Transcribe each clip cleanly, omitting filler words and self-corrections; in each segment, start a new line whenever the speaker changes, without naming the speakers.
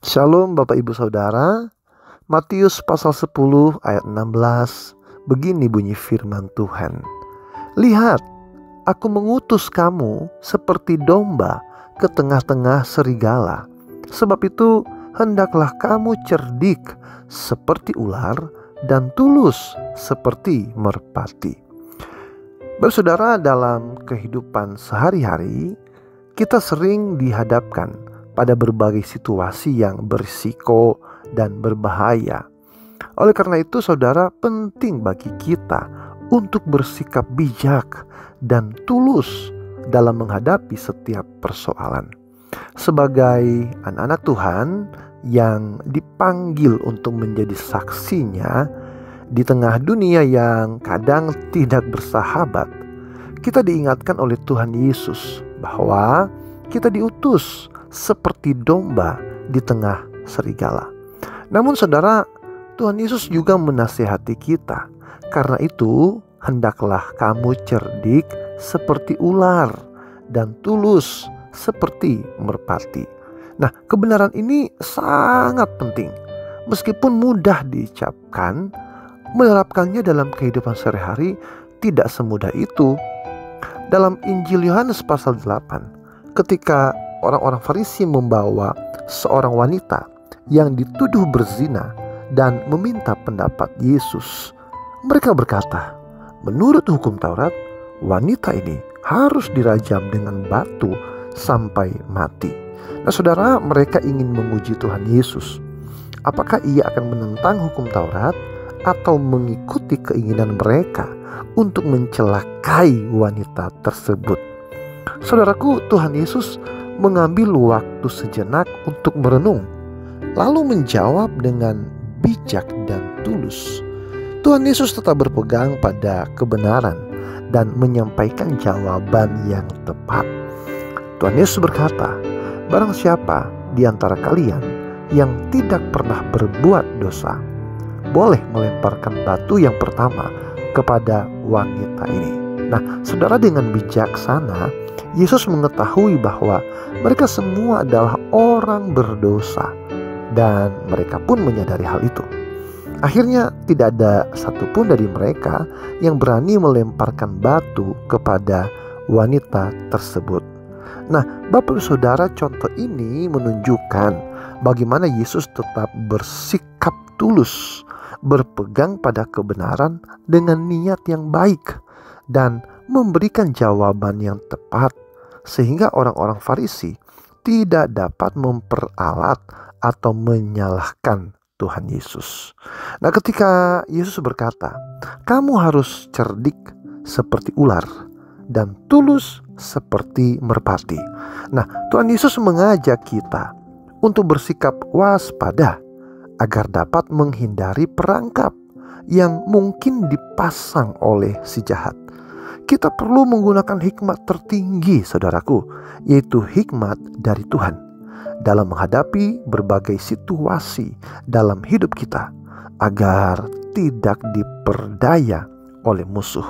Shalom Bapak Ibu Saudara. Matius pasal 10 ayat 16. Begini bunyi firman Tuhan. Lihat, aku mengutus kamu seperti domba ke tengah-tengah serigala. Sebab itu hendaklah kamu cerdik seperti ular dan tulus seperti merpati. Bersaudara, dalam kehidupan sehari-hari kita sering dihadapkan pada berbagai situasi yang berisiko dan berbahaya. Oleh karena itu, saudara, penting bagi kita untuk bersikap bijak dan tulus dalam menghadapi setiap persoalan. Sebagai anak-anak Tuhan yang dipanggil untuk menjadi saksinya di tengah dunia yang kadang tidak bersahabat, kita diingatkan oleh Tuhan Yesus bahwa kita diutus seperti domba di tengah serigala. Namun saudara, Tuhan Yesus juga menasihati kita. Karena itu, hendaklah kamu cerdik seperti ular dan tulus seperti merpati. Nah, kebenaran ini sangat penting. Meskipun mudah diucapkan, menerapkannya dalam kehidupan sehari-hari tidak semudah itu. Dalam Injil Yohanes pasal 8, ketika orang-orang Farisi membawa seorang wanita yang dituduh berzina dan meminta pendapat Yesus, mereka berkata, menurut hukum Taurat, wanita ini harus dirajam dengan batu sampai mati. Nah saudara, mereka ingin menguji Tuhan Yesus. Apakah ia akan menentang hukum Taurat atau mengikuti keinginan mereka untuk mencelakai wanita tersebut? Saudaraku, Tuhan Yesus mengambil waktu sejenak untuk merenung, lalu menjawab dengan bijak dan tulus. Tuhan Yesus tetap berpegang pada kebenaran dan menyampaikan jawaban yang tepat. Tuhan Yesus berkata, barang siapa di antara kalian yang tidak pernah berbuat dosa, boleh melemparkan batu yang pertama kepada wanita ini. Nah, saudara, dengan bijaksana Yesus mengetahui bahwa mereka semua adalah orang berdosa dan mereka pun menyadari hal itu. Akhirnya tidak ada satupun dari mereka yang berani melemparkan batu kepada wanita tersebut. Nah, Bapak Saudara, contoh ini menunjukkan bagaimana Yesus tetap bersikap tulus, berpegang pada kebenaran dengan niat yang baik dan memberikan jawaban yang tepat, sehingga orang-orang Farisi tidak dapat memperalat atau menyalahkan Tuhan Yesus. Nah, ketika Yesus berkata, kamu harus cerdik seperti ular dan tulus seperti merpati. Nah, Tuhan Yesus mengajak kita untuk bersikap waspada agar dapat menghindari perangkap yang mungkin dipasang oleh si jahat. Kita perlu menggunakan hikmat tertinggi, saudaraku, yaitu hikmat dari Tuhan dalam menghadapi berbagai situasi dalam hidup kita agar tidak diperdaya oleh musuh.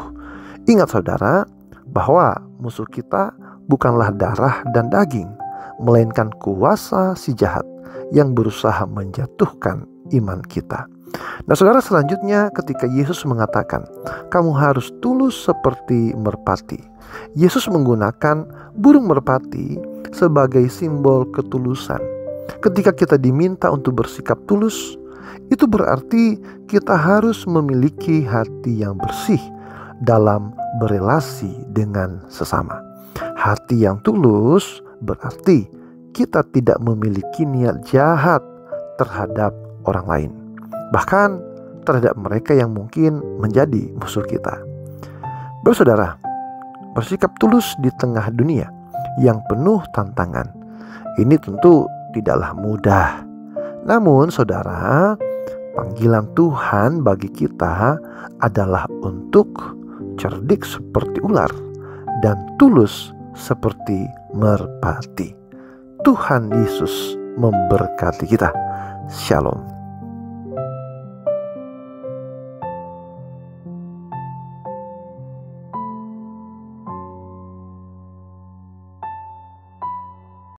Ingat saudara, bahwa musuh kita bukanlah darah dan daging, melainkan kuasa si jahat yang berusaha menjatuhkan iman kita. Nah saudara, selanjutnya ketika Yesus mengatakan kamu harus tulus seperti merpati, Yesus menggunakan burung merpati sebagai simbol ketulusan. Ketika kita diminta untuk bersikap tulus, itu berarti kita harus memiliki hati yang bersih dalam berelasi dengan sesama. Hati yang tulus berarti kita tidak memiliki niat jahat terhadap orang lain, bahkan terhadap mereka yang mungkin menjadi musuh kita. Bersaudara, bersikap tulus di tengah dunia yang penuh tantangan ini tentu tidaklah mudah. Namun saudara, panggilan Tuhan bagi kita adalah untuk cerdik seperti ular dan tulus seperti merpati. Tuhan Yesus memberkati kita. Shalom.